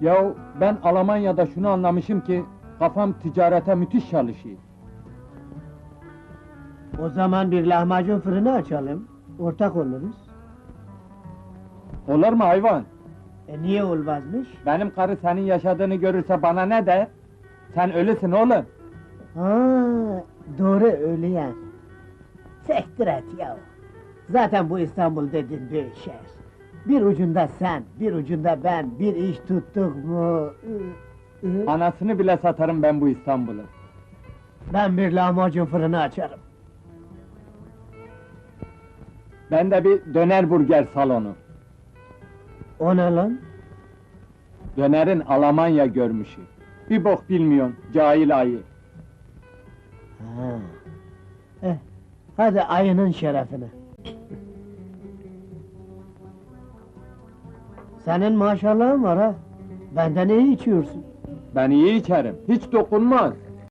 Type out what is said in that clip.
Yahu ben Almanya'da şunu anlamışım ki kafam ticarete müthiş çalışıyor. O zaman bir lahmacun fırını açalım, ortak oluruz. Olur mu hayvan? Niye olmazmış? Benim karı senin yaşadığını görürse bana ne der? Sen ölüsün oğlum. Ha, doğru öyle yani. Sektir et ya. Zaten bu İstanbul dediğin büyük şehir. Bir ucunda sen, bir ucunda ben, bir iş tuttuk mu... Anasını bile satarım ben bu İstanbul'u. Ben bir lahmacun fırını açarım. Ben de bir döner burger salonu. O ne lan? Dönerin Almanya görmüşü. Bir bok bilmiyorsun, cahil ayı. Ha. Hadi ayının şerefine. Senin maşallahın var ha. Benden iyi içiyorsun. Ben iyi içerim, hiç dokunmaz.